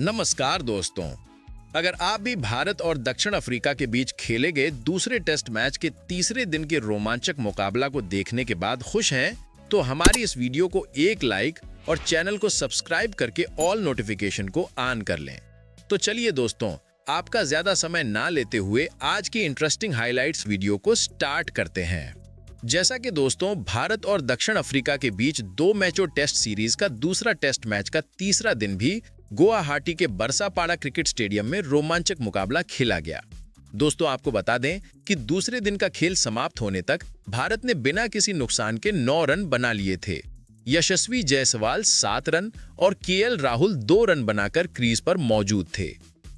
नमस्कार दोस्तों। अगर आप भी भारत और दक्षिण अफ्रीका के बीच खेले गए दूसरे टेस्ट मैच के तीसरे दिन के रोमांचक मुकाबला को देखने के बाद खुश हैं, तो हमारी इस वीडियो को एक लाइक और चैनल को सब्सक्राइब करके ऑल नोटिफिकेशन को ऑन कर लें। तो चलिए दोस्तों, आपका ज्यादा समय ना लेते हुए आज की इंटरेस्टिंग हाइलाइट्स वीडियो को स्टार्ट करते हैं। जैसा कि दोस्तों, भारत और दक्षिण अफ्रीका के बीच 2 मैचों टेस्ट सीरीज का दूसरा टेस्ट मैच का तीसरा दिन भी गुवाहाटी के बरसापाड़ा क्रिकेट स्टेडियम में रोमांचक मुकाबला खेला गया। दोस्तों, आपको बता दें कि दूसरे दिन का खेल समाप्त होने तक भारत ने बिना किसी नुकसान के 9 रन बना लिए थे। यशस्वी जायसवाल 7 रन और केएल राहुल 2 रन बनाकर क्रीज पर मौजूद थे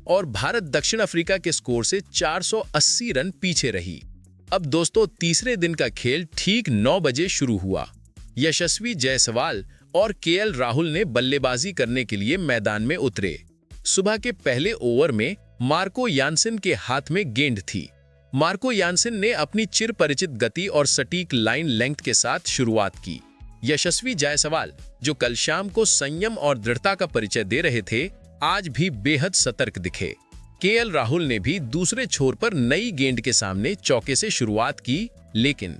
और भारत दक्षिण अफ्रीका के स्कोर से 480 रन पीछे रही। अब दोस्तों, तीसरे दिन का खेल ठीक 9 बजे शुरू हुआ। यशस्वी जायसवाल और केएल राहुल ने बल्लेबाजी करने के लिए मैदान में उतरे। सुबह के पहले ओवर में मार्को यानसेन के हाथ में गेंद थी। मार्को यानसेन ने अपनी चिरपरिचित गति और सटीक लाइन लेंथ के साथ शुरुआत की। यशस्वी जायसवाल, जो कल शाम को संयम और दृढ़ता का परिचय दे रहे थे, आज भी बेहद सतर्क दिखे। केएल राहुल ने भी दूसरे छोर पर नई गेंद के सामने चौके से शुरुआत की, लेकिन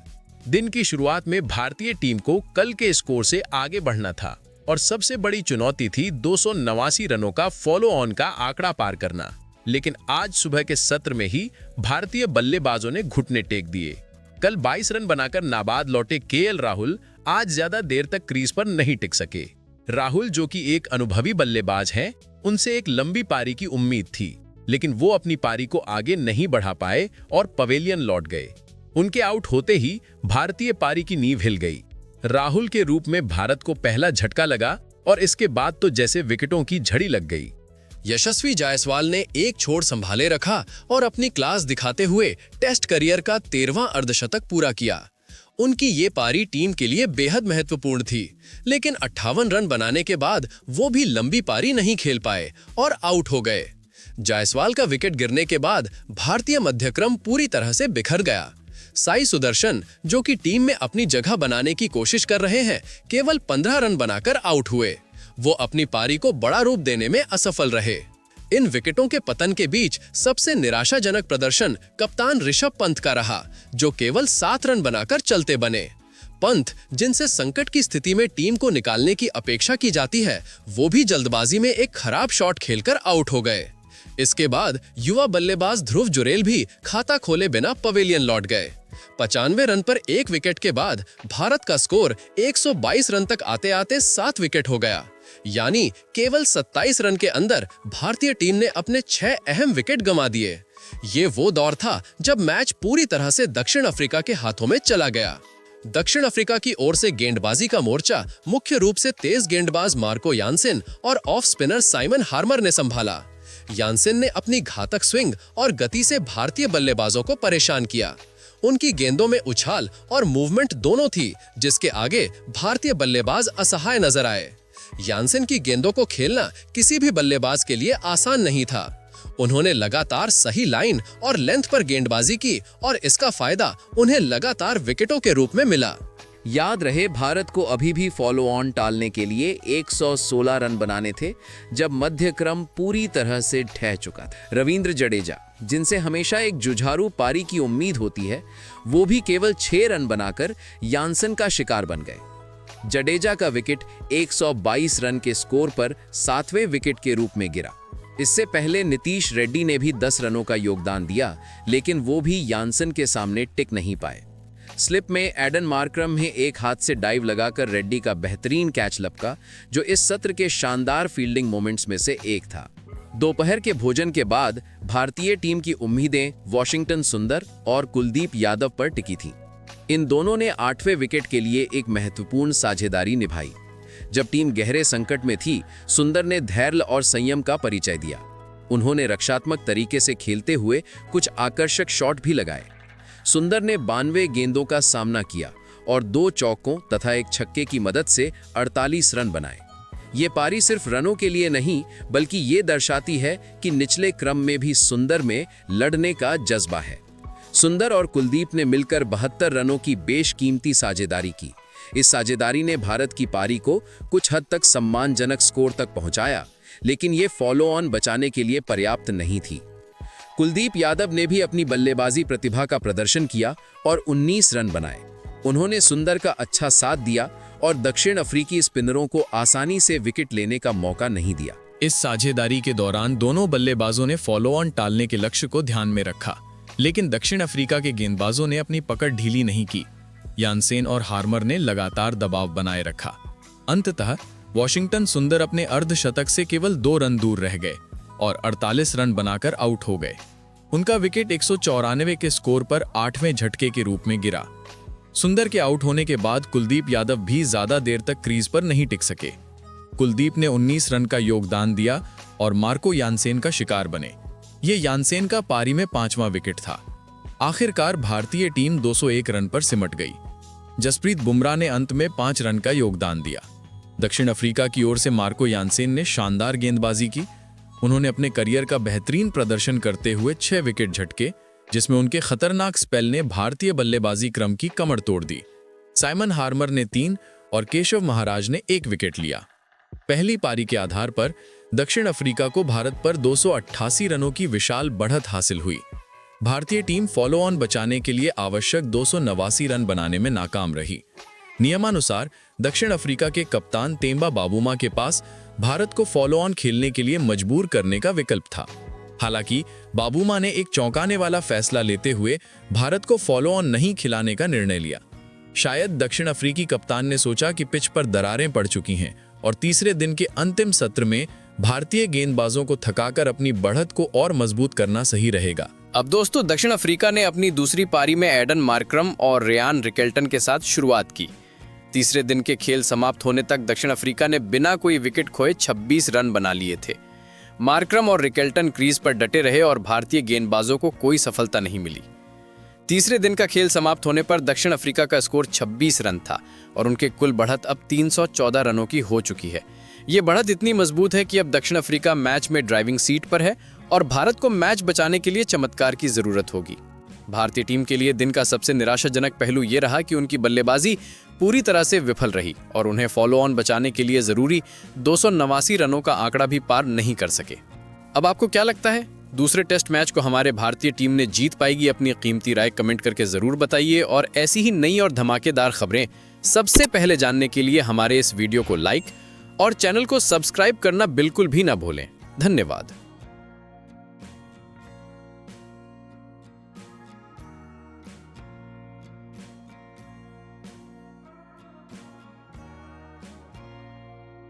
दिन की शुरुआत में भारतीय टीम को कल के स्कोर से आगे बढ़ना था और सबसे बड़ी चुनौती थी 289 रनों का फॉलो ऑन का आंकड़ा पार करना। लेकिन आज सुबह के सत्र में ही भारतीय बल्लेबाजों ने घुटने टेक दिए। कल 22 रन बनाकर नाबाद लौटे केएल राहुल आज ज्यादा देर तक क्रीज पर नहीं टिक सके। राहुल, जो कि एक अनुभवी बल्लेबाज हैं, उनसे एक लंबी पारी की उम्मीद थी, लेकिन वो अपनी पारी को आगे नहीं बढ़ा पाए और पवेलियन लौट गए। उनके आउट होते ही भारतीय पारी की नींव हिल गई। राहुल के रूप में भारत को पहला झटका लगा और इसके बाद तो जैसे विकेटों की झड़ी लग गई। यशस्वी जायसवाल ने एक छोर संभाले रखा और अपनी क्लास दिखाते हुए टेस्ट करियर का 13वां अर्धशतक पूरा किया। उनकी ये पारी टीम के लिए बेहद महत्वपूर्ण थी, लेकिन 58 रन बनाने के बाद वो भी लंबी पारी नहीं खेल पाए और आउट हो गए। जायसवाल का विकेट गिरने के बाद भारतीय मध्यक्रम पूरी तरह से बिखर गया। साई सुदर्शन, जो कि टीम में अपनी जगह बनाने की कोशिश कर रहे हैं, केवल 15 रन बनाकर आउट हुए। वो अपनी पारी को बड़ा रूप देने में असफल रहे। इन विकेटों के पतन के बीच सबसे निराशाजनक प्रदर्शन कप्तान ऋषभ पंत का रहा, जो केवल 7 रन बनाकर चलते बने। पंत, जिनसे संकट की स्थिति में टीम को निकालने की अपेक्षा की जाती है, वो भी जल्दबाजी में एक खराब शॉट खेलकर आउट हो गए। इसके बाद युवा बल्लेबाज ध्रुव जुरेल भी खाता खोले बिना पवेलियन लौट गए। 95 रन पर 1 विकेट के बाद भारत का स्कोर 122 रन तक आते आते 7 विकेट हो गया। यानी केवल 27 रन के अंदर भारतीय टीम ने अपने 6 अहम विकेट गंवा दिए। ये वो दौर था जब मैच पूरी तरह से दक्षिण अफ्रीका के हाथों में चला गया। दक्षिण अफ्रीका की ओर से गेंदबाजी का मोर्चा मुख्य रूप से तेज गेंदबाज मार्को यानसेन और ऑफ स्पिनर साइमन हार्मर ने संभाला। यानसेन ने अपनी घातक स्विंग और गति से भारतीय बल्लेबाजों को परेशान किया। उनकी गेंदों में उछाल और मूवमेंट दोनों थी, जिसके आगे भारतीय बल्लेबाज असहाय नजर आए। यानसेन की गेंदों को खेलना किसी भी बल्लेबाज के लिए आसान नहीं था। उन्होंने लगातार सही लाइन और लेंथ पर गेंदबाजी की और इसका फायदा उन्हें लगातार विकेटों के रूप में मिला। याद रहे, भारत को अभी भी फॉलो ऑन टालने के लिए 116 रन बनाने थे, जब मध्यक्रम पूरी तरह से ढह चुका था। रविंद्र जडेजा, जिनसे हमेशा एक जुझारू पारी की उम्मीद होती है, वो भी केवल 6 रन बनाकर यानसेन का शिकार बन गए। जडेजा का विकेट 122 रन के स्कोर पर 7वें विकेट के रूप में गिरा। इससे पहले नीतीश रेड्डी ने भी 10 रनों का योगदान दिया, लेकिन वो भी यानसेन के सामने टिक नहीं पाए। स्लिप में एडन मार्करम में एक हाथ से डाइव लगाकर रेड्डी का बेहतरीन कैच लपका, जो इस सत्र के शानदार फील्डिंग मोमेंट्स में से एक था। दोपहर के भोजन के बाद भारतीय टीम की उम्मीदें वॉशिंगटन सुंदर और कुलदीप यादव पर टिकी थीं। इन दोनों ने 8वें विकेट के लिए एक महत्वपूर्ण साझेदारी निभाई। जब टीम गहरे संकट में थी, सुंदर ने धैर्य और संयम का परिचय दिया। उन्होंने रक्षात्मक तरीके से खेलते हुए कुछ आकर्षक शॉट भी लगाए। सुंदर ने 92 गेंदों का सामना किया और 2 चौकों तथा एक छक्के की मदद से 48 रन बनाए। ये पारी सिर्फ रनों के लिए नहीं, बल्कि ये दर्शाती है कि निचले क्रम में भी सुंदर में लड़ने का जज्बा है। सुंदर और कुलदीप ने मिलकर 72 रनों की बेशकीमती साझेदारी की। इस साझेदारी ने भारत की पारी को कुछ हद तक सम्मानजनक स्कोर तक पहुंचाया, लेकिन ये फॉलो ऑन बचाने के लिए पर्याप्त नहीं थी। कुलदीप यादव ने भी अपनी बल्लेबाजी प्रतिभा का प्रदर्शन किया और 19 रन बनाए। उन्होंने सुंदर का अच्छा साथ दिया और दक्षिण अफ्रीकी स्पिनरों को आसानी से विकेट लेने का मौका नहीं दिया। इस साझेदारी के दौरान दोनों बल्लेबाजों ने फॉलो ऑन टालने के लक्ष्य को ध्यान में रखा, लेकिन दक्षिण अफ्रीका के गेंदबाजों ने अपनी पकड़ ढीली नहीं की। यानसेन और हार्मर ने लगातार दबाव बनाए रखा। अंततः वॉशिंगटन सुंदर अपने अर्धशतक से केवल 2 रन दूर रह गए और 48 रन बनाकर आउट हो गए। उनका विकेट 194 के स्कोर पर 8वें झटके के रूप में गिरा। सुंदर के आउट होने के बाद कुलदीप यादव भी ज्यादा देर तक क्रीज पर नहीं टिक सके। कुलदीप ने 19 रन का योगदान दिया और मार्को यानसेन का शिकार बने। ये यानसेन का पारी में 5वां विकेट था। आखिरकार भारतीय टीम 201 रन पर सिमट गई। जसप्रीत बुमराह ने अंत में 5 रन का योगदान दिया। दक्षिण अफ्रीका की ओर से मार्को यानसेन ने शानदार गेंदबाजी की। उन्होंने अपने करियर का बेहतरीन प्रदर्शन करते हुए 6 विकेट झटके, जिसमें उनके खतरनाक स्पेल ने भारतीय बल्लेबाजी क्रम की कमर तोड़ दी। साइमन हार्मर ने 3 और केशव महाराज ने 1 विकेट लिया। पहली पारी के आधार पर दक्षिण अफ्रीका को भारत पर 288 रनों की विशाल बढ़त हासिल हुई। भारतीय टीम फॉलो ऑन बचाने के लिए आवश्यक 289 रन बनाने में नाकाम रही। नियमानुसार दक्षिण अफ्रीका के कप्तान तेम्बा बाबूमा के पास भारत को फॉलो ऑन खेलने के लिए मजबूर करने का विकल्प था। हालांकि बाबूमा ने एक चौंकाने वाला फैसला लेते हुए भारत को फॉलो ऑन नहीं खिलाने का निर्णय लिया। शायद दक्षिण अफ्रीकी कप्तान ने सोचा कि पिच पर दरारें पड़ चुकी हैं और तीसरे दिन के अंतिम सत्र में भारतीय गेंदबाजों को थकाकर अपनी बढ़त को और मजबूत करना सही रहेगा। अब दोस्तों, दक्षिण अफ्रीका ने अपनी दूसरी पारी में एडन मार्करम और रियान रिकेल्टन के साथ शुरुआत की। तीसरे दिन के खेल समाप्त होने तक दक्षिण अफ्रीका ने बिना कोई विकेट खोए 26 रन बना लिए थे। मार्करम और रिकेल्टन क्रीज पर डटे रहे और भारतीय गेंदबाजों को कोई सफलता नहीं मिली। तीसरे दिन का खेल समाप्त होने पर दक्षिण अफ्रीका का स्कोर 26 रन था और उनके कुल बढ़त अब 314 रनों की हो चुकी है। ये बढ़त इतनी मजबूत है कि अब दक्षिण अफ्रीका मैच में ड्राइविंग सीट पर है और भारत को मैच बचाने के लिए चमत्कार की जरूरत होगी। भारतीय टीम के लिए दिन का सबसे निराशाजनक पहलू ये रहा कि उनकी बल्लेबाजी पूरी तरह से विफल रही और उन्हें फॉलो ऑन बचाने के लिए जरूरी 289 रनों का आंकड़ा भी पार नहीं कर सके। अब आपको क्या लगता है, दूसरे टेस्ट मैच को हमारे भारतीय टीम ने जीत पाएगी? अपनी कीमती राय कमेंट करके जरूर बताइए और ऐसी ही नई और धमाकेदार खबरें सबसे पहले जानने के लिए हमारे इस वीडियो को लाइक और चैनल को सब्सक्राइब करना बिल्कुल भी ना भूलें। धन्यवाद।